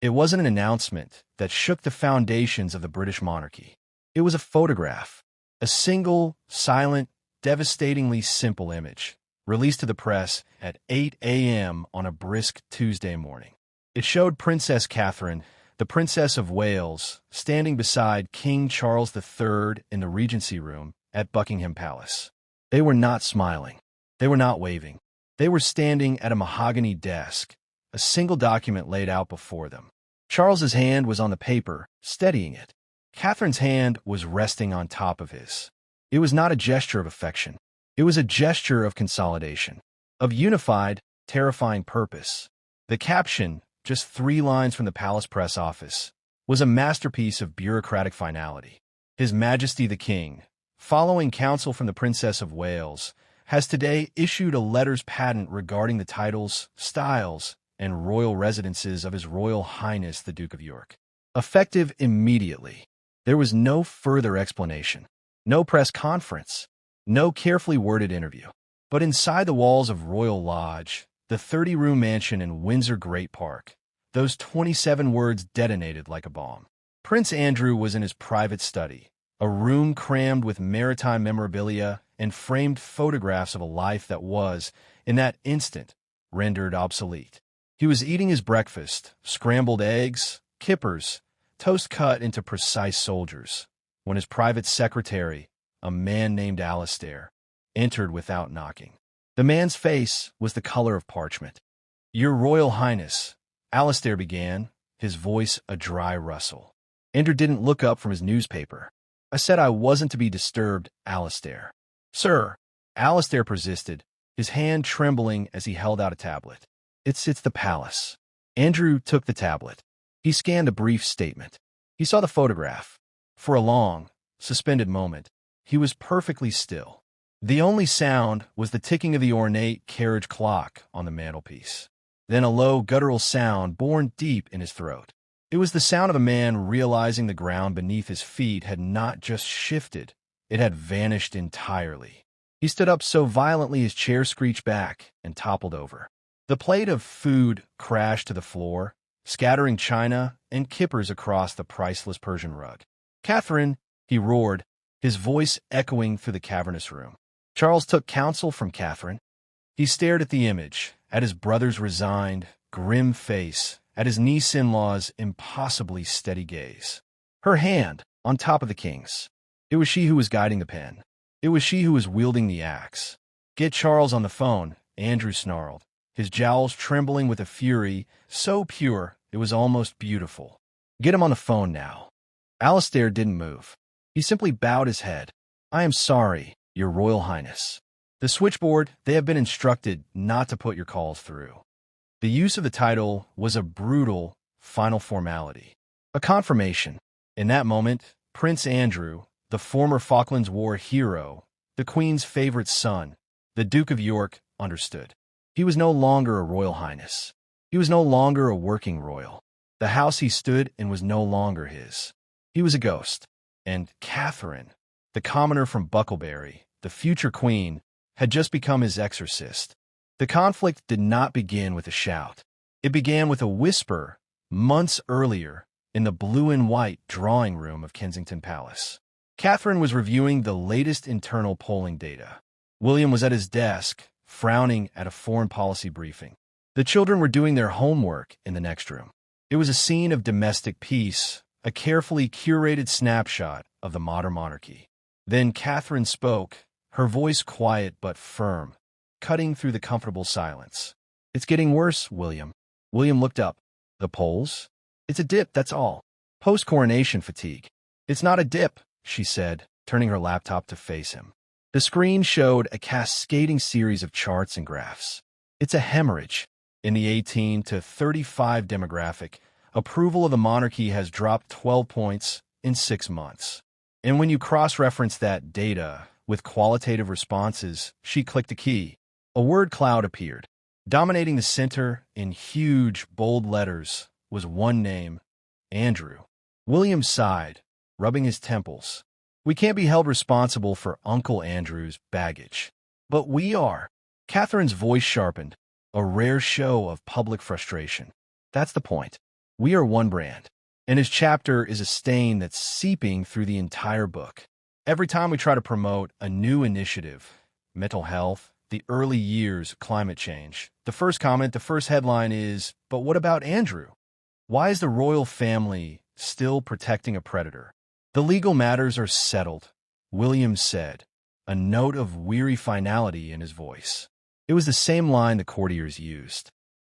It wasn't an announcement that shook the foundations of the British monarchy. It was a photograph, a single, silent, devastatingly simple image, released to the press at 8 a.m. on a brisk Tuesday morning. It showed Princess Catherine, the Princess of Wales, standing beside King Charles III in the Regency Room at Buckingham Palace. They were not smiling. They were not waving. They were standing at a mahogany desk, a single document laid out before them. Charles's hand was on the paper, steadying it. Catherine's hand was resting on top of his. It was not a gesture of affection. It was a gesture of consolidation, of unified, terrifying purpose. The caption, just 3 lines from the palace press office, was a masterpiece of bureaucratic finality. His Majesty the King, following counsel from the Princess of Wales, has today issued a letters patent regarding the titles, styles, and royal residences of His Royal Highness the Duke of York. Effective immediately. There was no further explanation, no press conference, no carefully worded interview. But inside the walls of Royal Lodge, the 30-room mansion in Windsor Great Park, those 27 words detonated like a bomb. Prince Andrew was in his private study, a room crammed with maritime memorabilia and framed photographs of a life that was, in that instant, rendered obsolete. He was eating his breakfast, scrambled eggs, kippers, toast cut into precise soldiers, when his private secretary, a man named Alastair, entered without knocking. The man's face was the color of parchment. "Your Royal Highness," Alastair began, his voice a dry rustle. Andrew didn't look up from his newspaper. "I said I wasn't to be disturbed, Alastair." "Sir," Alastair persisted, his hand trembling as he held out a tablet. It's the palace." Andrew took the tablet. He scanned a brief statement. He saw the photograph. For a long, suspended moment, he was perfectly still. The only sound was the ticking of the ornate carriage clock on the mantelpiece. Then a low, guttural sound borne deep in his throat. It was the sound of a man realizing the ground beneath his feet had not just shifted, it had vanished entirely. He stood up so violently his chair screeched back and toppled over. The plate of food crashed to the floor, scattering china and kippers across the priceless Persian rug. "Catherine," he roared, his voice echoing through the cavernous room. Charles took counsel from Catherine. He stared at the image, at his brother's resigned, grim face, at his niece-in-law's impossibly steady gaze. Her hand on top of the king's. It was she who was guiding the pen. It was she who was wielding the axe. "Get Charles on the phone," Andrew snarled, his jowls trembling with a fury so pure it was almost beautiful. "Get him on the phone now." Alastair didn't move. He simply bowed his head. "I am sorry, Your Royal Highness. The switchboard, they have been instructed not to put your calls through." The use of the title was a brutal, final formality. A confirmation. In that moment, Prince Andrew, the former Falklands War hero, the Queen's favorite son, the Duke of York, understood. He was no longer a Royal Highness. He was no longer a working royal. The house he stood in was no longer his. He was a ghost. And Catherine, the commoner from Bucklebury, the future queen, had just become his exorcist. The conflict did not begin with a shout. It began with a whisper months earlier in the blue and white drawing room of Kensington Palace. Catherine was reviewing the latest internal polling data. William was at his desk, frowning at a foreign policy briefing. The children were doing their homework in the next room. It was a scene of domestic peace, a carefully curated snapshot of the modern monarchy. Then Catherine spoke, her voice quiet but firm, cutting through the comfortable silence. "It's getting worse, William." William looked up. "The polls? It's a dip, that's all. Post-coronation fatigue." "It's not a dip," she said, turning her laptop to face him. The screen showed a cascading series of charts and graphs. "It's a hemorrhage. In the 18 to 35 demographic, approval of the monarchy has dropped 12 points in 6 months. And when you cross-reference that data with qualitative responses," she clicked a key. A word cloud appeared. Dominating the center in huge, bold letters was one name, Andrew. William sighed, rubbing his temples. "We can't be held responsible for Uncle Andrew's baggage." "But we are." Catherine's voice sharpened, a rare show of public frustration. "That's the point. We are one brand. And his chapter is a stain that's seeping through the entire book. Every time we try to promote a new initiative, mental health, the early years of climate change, the first comment, the first headline is, "But what about Andrew? Why is the royal family still protecting a predator?" "The legal matters are settled," William said, a note of weary finality in his voice. It was the same line the courtiers used.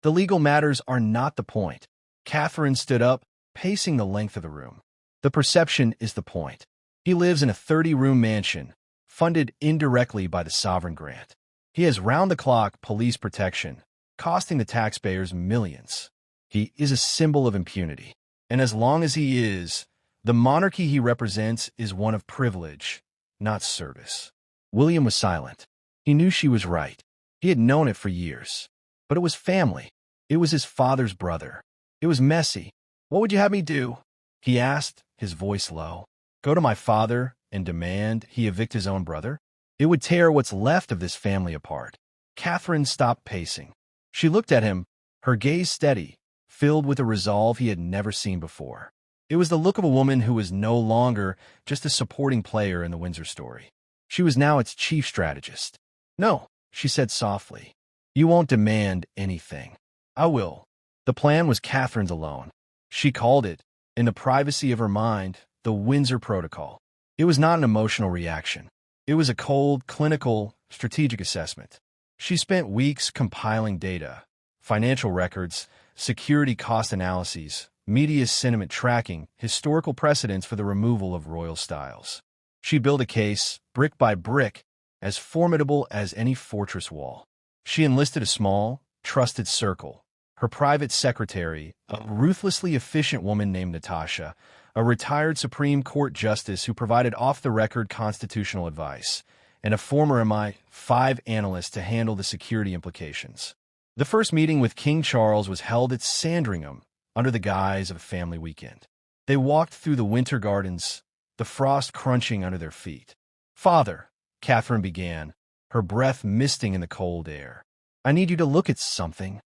"The legal matters are not the point." Catherine stood up, pacing the length of the room. "The perception is the point. He lives in a 30-room mansion, funded indirectly by the sovereign grant. He has round-the-clock police protection, costing the taxpayers millions. He is a symbol of impunity. And as long as he is, the monarchy he represents is one of privilege, not service." William was silent. He knew she was right. He had known it for years. But it was family. It was his father's brother. It was messy. "What would you have me do?" he asked, his voice low. "Go to my father and demand he evict his own brother? It would tear what's left of this family apart." Catherine stopped pacing. She looked at him, her gaze steady, filled with a resolve he had never seen before. It was the look of a woman who was no longer just a supporting player in the Windsor story. She was now its chief strategist. "No," she said softly. "You won't demand anything. I will." The plan was Catherine's alone. She called it, in the privacy of her mind, the Windsor Protocol. It was not an emotional reaction. It was a cold, clinical, strategic assessment. She spent weeks compiling data, financial records, security cost analyses, media sentiment tracking, historical precedents for the removal of royal styles. She built a case, brick by brick, as formidable as any fortress wall. She enlisted a small, trusted circle. Her private secretary, a ruthlessly efficient woman named Natasha, a retired Supreme Court justice who provided off-the-record constitutional advice, and a former MI5 analyst to handle the security implications. The first meeting with King Charles was held at Sandringham, under the guise of a family weekend. They walked through the winter gardens, the frost crunching under their feet. "Father," Catherine began, her breath misting in the cold air, "I need you to look at something."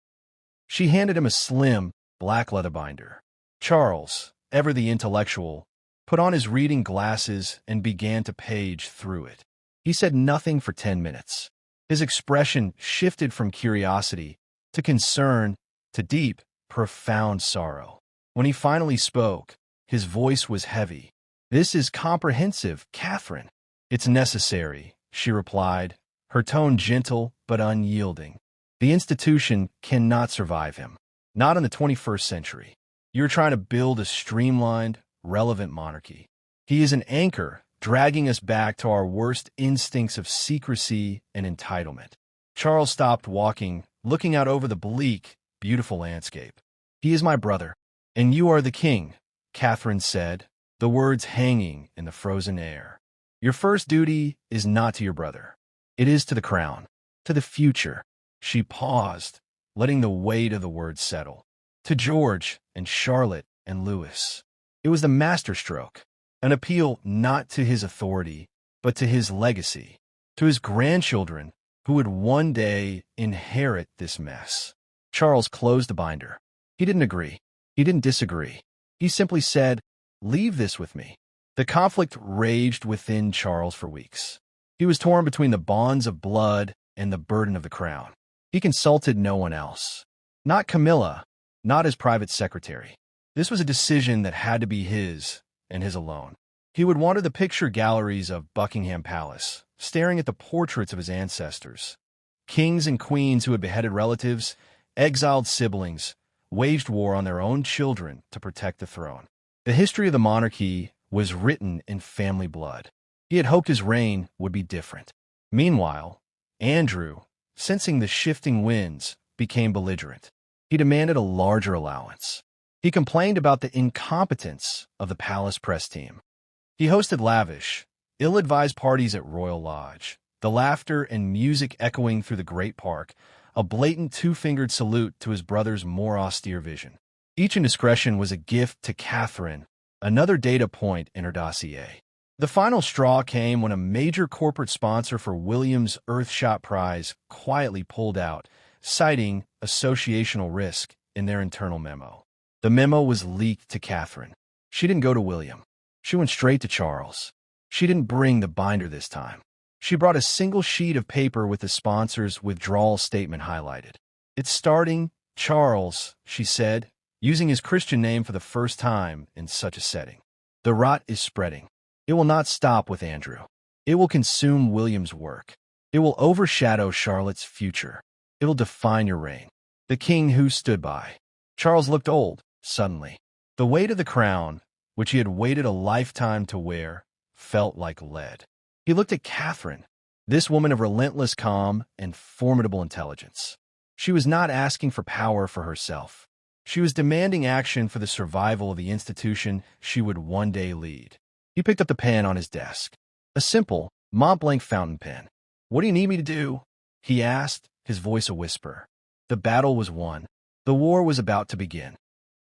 She handed him a slim, black leather binder. Charles, ever the intellectual, put on his reading glasses and began to page through it. He said nothing for 10 minutes. His expression shifted from curiosity to concern to deep, profound sorrow. When he finally spoke, his voice was heavy. "This is comprehensive, Catherine." "It's necessary," she replied, her tone gentle but unyielding. "The institution cannot survive him. Not in the 21st century. You're trying to build a streamlined, relevant monarchy. He is an anchor, dragging us back to our worst instincts of secrecy and entitlement." Charles stopped walking, looking out over the bleak, beautiful landscape. "He is my brother, and you are the king," Catherine said, the words hanging in the frozen air. "Your first duty is not to your brother. It is to the crown, to the future." She paused, letting the weight of the words settle. "To George and Charlotte and Louis." It was the masterstroke, an appeal not to his authority, but to his legacy, to his grandchildren who would one day inherit this mess. Charles closed the binder. He didn't agree. He didn't disagree. He simply said, "Leave this with me." The conflict raged within Charles for weeks. He was torn between the bonds of blood and the burden of the crown. He consulted no one else. Not Camilla, not his private secretary. This was a decision that had to be his, and his alone. He would wander the picture galleries of Buckingham Palace, staring at the portraits of his ancestors. Kings and queens who had beheaded relatives, exiled siblings, waged war on their own children to protect the throne. The history of the monarchy was written in family blood. He had hoped his reign would be different. Meanwhile, Andrew, sensing the shifting winds, became belligerent. He demanded a larger allowance. He complained about the incompetence of the palace press team. He hosted lavish, ill-advised parties at Royal Lodge, the laughter and music echoing through the great park, a blatant two-fingered salute to his brother's more austere vision. Each indiscretion was a gift to Catherine, another data point in her dossier. The final straw came when a major corporate sponsor for William's Earthshot Prize quietly pulled out, citing associational risk in their internal memo. The memo was leaked to Catherine. She didn't go to William. She went straight to Charles. She didn't bring the binder this time. She brought a single sheet of paper with the sponsor's withdrawal statement highlighted. "It's starting, Charles," she said, using his Christian name for the first time in such a setting. "The rot is spreading. It will not stop with Andrew. It will consume William's work. It will overshadow Charlotte's future. It will define your reign." The king who stood by. Charles looked old, suddenly. The weight of the crown, which he had waited a lifetime to wear, felt like lead. He looked at Catherine, this woman of relentless calm and formidable intelligence. She was not asking for power for herself. She was demanding action for the survival of the institution she would one day lead. He picked up the pen on his desk. A simple, Montblanc fountain pen. "What do you need me to do?" he asked, his voice a whisper. The battle was won. The war was about to begin.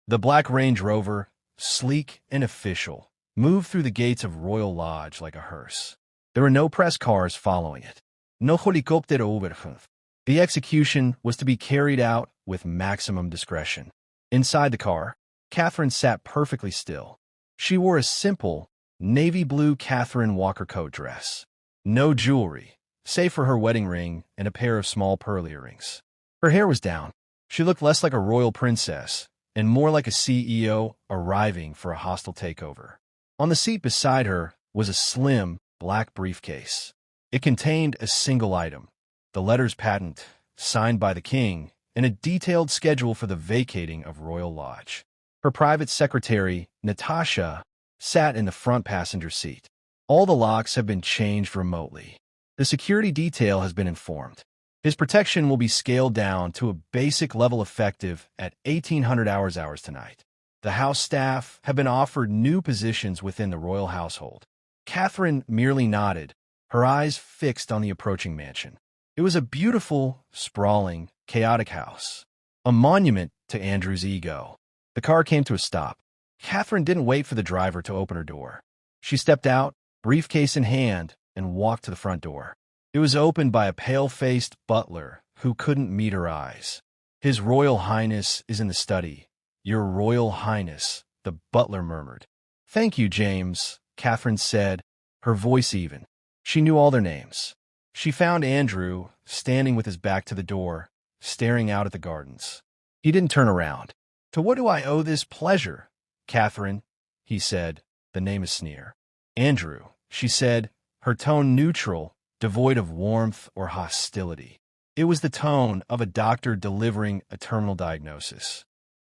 The black Range Rover, sleek and official, moved through the gates of Royal Lodge like a hearse. There were no press cars following it. No helicopter overhead. The execution was to be carried out with maximum discretion. Inside the car, Catherine sat perfectly still. She wore a simple, navy blue Catherine Walker coat dress. No jewelry, save for her wedding ring and a pair of small pearl earrings. Her hair was down. She looked less like a royal princess and more like a CEO arriving for a hostile takeover. On the seat beside her was a slim, black briefcase. It contained a single item, the letters patent, signed by the king, and a detailed schedule for the vacating of Royal Lodge. Her private secretary, Natasha, sat in the front passenger seat. All the locks have been changed remotely. The security detail has been informed. His protection will be scaled down to a basic level effective at 1800 hours tonight. The house staff have been offered new positions within the royal household. Catherine merely nodded, her eyes fixed on the approaching mansion. It was a beautiful, sprawling, chaotic house, a monument to Andrew's ego. The car came to a stop. Catherine didn't wait for the driver to open her door. She stepped out, briefcase in hand, and walked to the front door. It was opened by a pale-faced butler who couldn't meet her eyes. "His Royal Highness is in the study. Your Royal Highness," the butler murmured. "Thank you, James," Catherine said, her voice even. She knew all their names. She found Andrew standing with his back to the door, staring out at the gardens. He didn't turn around. "To what do I owe this pleasure, Catherine?" he said, the name a sneer. "Andrew," she said, her tone neutral, devoid of warmth or hostility. It was the tone of a doctor delivering a terminal diagnosis.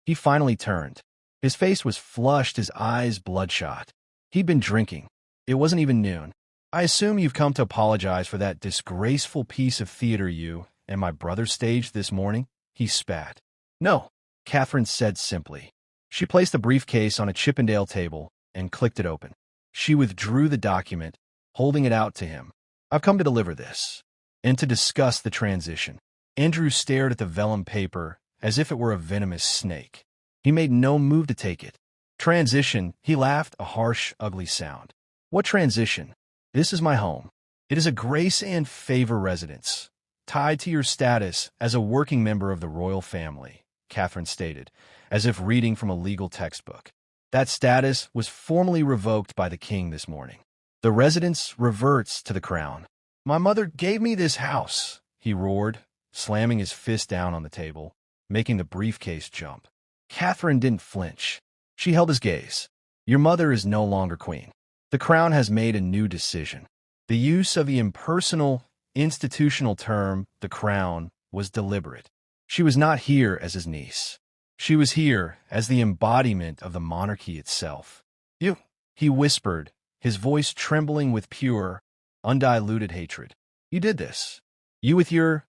He finally turned. His face was flushed, his eyes bloodshot. He'd been drinking. It wasn't even noon. "I assume you've come to apologize for that disgraceful piece of theater you and my brother staged this morning?" he spat. "No," Catherine said simply. She placed the briefcase on a Chippendale table and clicked it open. She withdrew the document, holding it out to him. "I've come to deliver this, and to discuss the transition." Andrew stared at the vellum paper as if it were a venomous snake. He made no move to take it. "Transition," he laughed, a harsh, ugly sound. "What transition? This is my home. It is a grace and favor residence, tied to your status as a working member of the royal family," Catherine stated, as if reading from a legal textbook. "That status was formally revoked by the king this morning. The residence reverts to the crown." "My mother gave me this house," he roared, slamming his fist down on the table, making the briefcase jump. Catherine didn't flinch. She held his gaze. "Your mother is no longer queen. The crown has made a new decision." The use of the impersonal, institutional term, the crown, was deliberate. She was not here as his niece. She was here as the embodiment of the monarchy itself. "You," he whispered, his voice trembling with pure, undiluted hatred. "You did this. You with your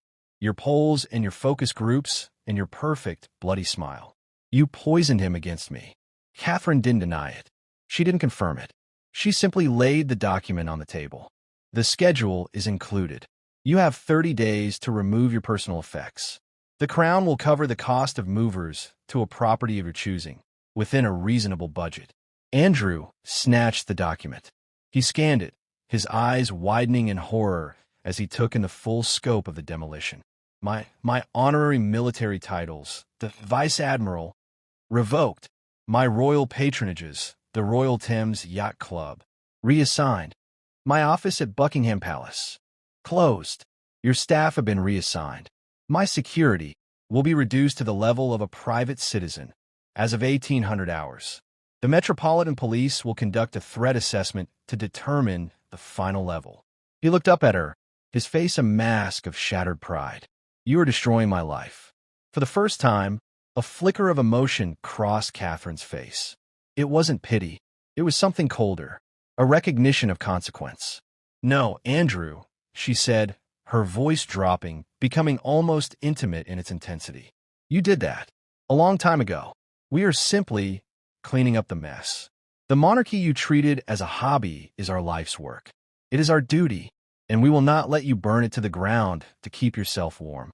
polls and your focus groups and your perfect, bloody smile. You poisoned him against me." Catherine didn't deny it. She didn't confirm it. She simply laid the document on the table. "The schedule is included. You have 30 days to remove your personal effects. The crown will cover the cost of movers to a property of your choosing, within a reasonable budget." Andrew snatched the document. He scanned it, his eyes widening in horror as he took in the full scope of the demolition. My honorary military titles, the Vice Admiral, Revoked. My royal patronages, the Royal Thames Yacht Club. Reassigned. My office at Buckingham Palace. Closed. Your staff have been reassigned. My security will be reduced to the level of a private citizen as of 1800 hours. The Metropolitan Police will conduct a threat assessment to determine the final level. He looked up at her, his face a mask of shattered pride. You are destroying my life. For the first time, a flicker of emotion crossed Catherine's face. It wasn't pity. It was something colder, a recognition of consequence. No, Andrew, she said, her voice dropping, becoming almost intimate in its intensity. You did that. A long time ago. We are simply cleaning up the mess. The monarchy you treated as a hobby is our life's work. It is our duty, and we will not let you burn it to the ground to keep yourself warm.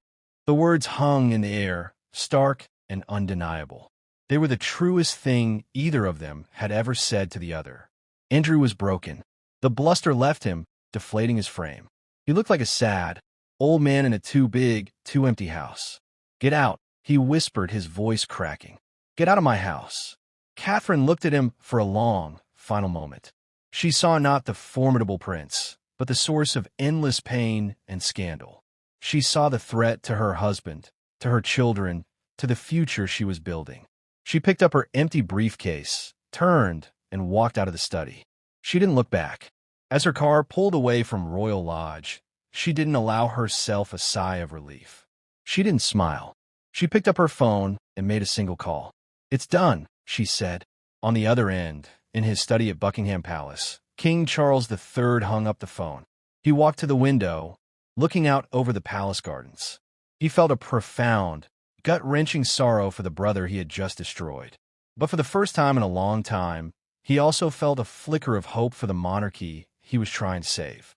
The words hung in the air, stark and undeniable. They were the truest thing either of them had ever said to the other. Andrew was broken. The bluster left him, deflating his frame. He looked like a sad, old man in a too big, too empty house. Get out, he whispered, his voice cracking. Get out of my house. Catherine looked at him for a long, final moment. She saw not the formidable prince, but the source of endless pain and scandal. She saw the threat to her husband, to her children, to the future she was building. She picked up her empty briefcase, turned, and walked out of the study. She didn't look back. As her car pulled away from Royal Lodge, she didn't allow herself a sigh of relief. She didn't smile. She picked up her phone and made a single call. It's done, she said. On the other end, in his study at Buckingham Palace, King Charles III hung up the phone. He walked to the window, looking out over the palace gardens. He felt a profound, gut-wrenching sorrow for the brother he had just destroyed. But for the first time in a long time, he also felt a flicker of hope for the monarchy he was trying to save.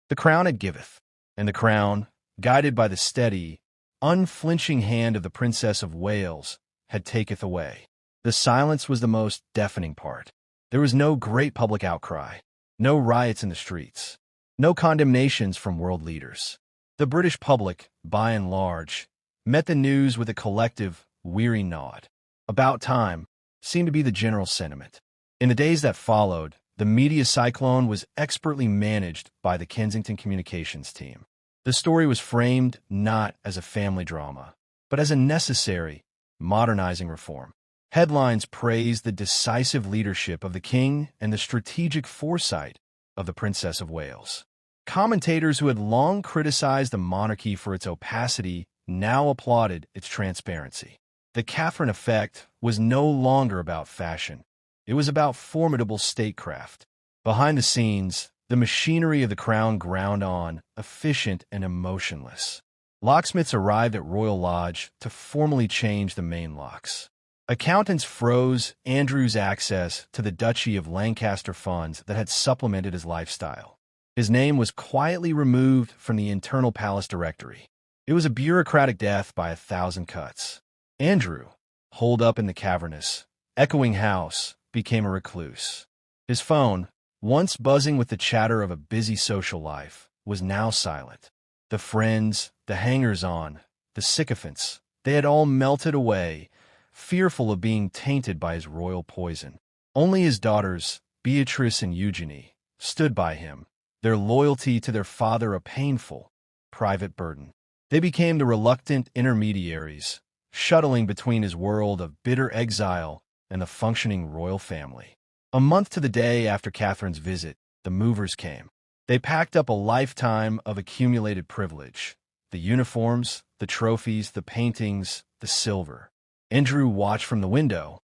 The crown it giveth, and the crown, guided by the steady, unflinching hand of the Princess of Wales, had taketh away. The silence was the most deafening part. There was no great public outcry, no riots in the streets, no condemnations from world leaders. The British public, by and large, met the news with a collective, weary nod. About time seemed to be the general sentiment. In the days that followed, the media cyclone was expertly managed by the Kensington communications team. The story was framed not as a family drama, but as a necessary, modernizing reform. Headlines praised the decisive leadership of the king and the strategic foresight of the Princess of Wales. Commentators who had long criticized the monarchy for its opacity now applauded its transparency. The Catherine effect was no longer about fashion. It was about formidable statecraft. Behind the scenes, the machinery of the crown ground on, efficient and emotionless. Locksmiths arrived at Royal Lodge to formally change the main locks. Accountants froze Andrew's access to the Duchy of Lancaster funds that had supplemented his lifestyle. His name was quietly removed from the internal palace directory. It was a bureaucratic death by 1,000 cuts. Andrew, holed up in the cavernous, echoing house, became a recluse. His phone, once buzzing with the chatter of a busy social life, was now silent. The friends, the hangers-on, the sycophants, they had all melted away, fearful of being tainted by his royal poison. Only his daughters, Beatrice and Eugenie, stood by him, their loyalty to their father a painful, private burden. They became the reluctant intermediaries, shuttling between his world of bitter exile and the functioning royal family. A month to the day after Catherine's visit, the movers came. They packed up a lifetime of accumulated privilege. The uniforms, the trophies, the paintings, the silver. Andrew watched from the window,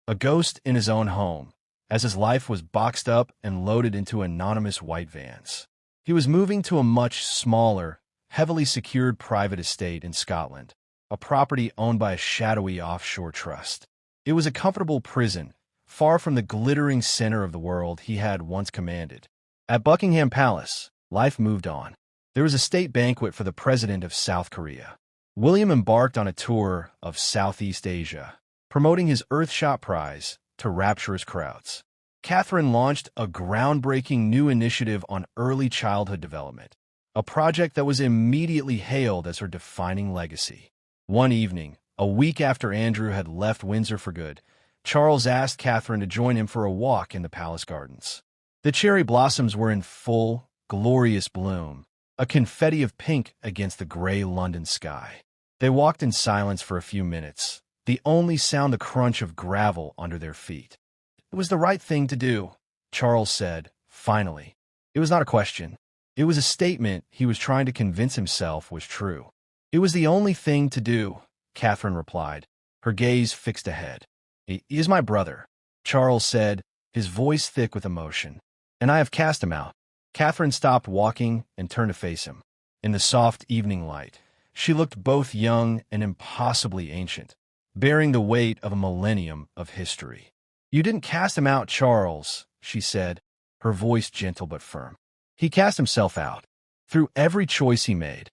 a ghost in his own home, as his life was boxed up and loaded into anonymous white vans. He was moving to a much smaller, heavily secured private estate in Scotland, a property owned by a shadowy offshore trust. It was a comfortable prison, far from the glittering center of the world he had once commanded. At Buckingham Palace, life moved on. There was a state banquet for the president of South Korea. William embarked on a tour of Southeast Asia, promoting his Earthshot Prize to rapturous crowds. Catherine launched a groundbreaking new initiative on early childhood development, a project that was immediately hailed as her defining legacy. One evening, A week after Andrew had left Windsor for good, Charles asked Catherine to join him for a walk in the palace gardens. The cherry blossoms were in full, glorious bloom, a confetti of pink against the gray London sky. They walked in silence for a few minutes, the only sound the crunch of gravel under their feet. It was the right thing to do, Charles said, finally. It was not a question. It was a statement he was trying to convince himself was true. It was the only thing to do, Catherine replied, her gaze fixed ahead. He is my brother, Charles said, his voice thick with emotion. And I have cast him out. Catherine stopped walking and turned to face him. In the soft evening light, she looked both young and impossibly ancient, bearing the weight of a millennium of history. You didn't cast him out, Charles, she said, her voice gentle but firm. He cast himself out. Through every choice he made,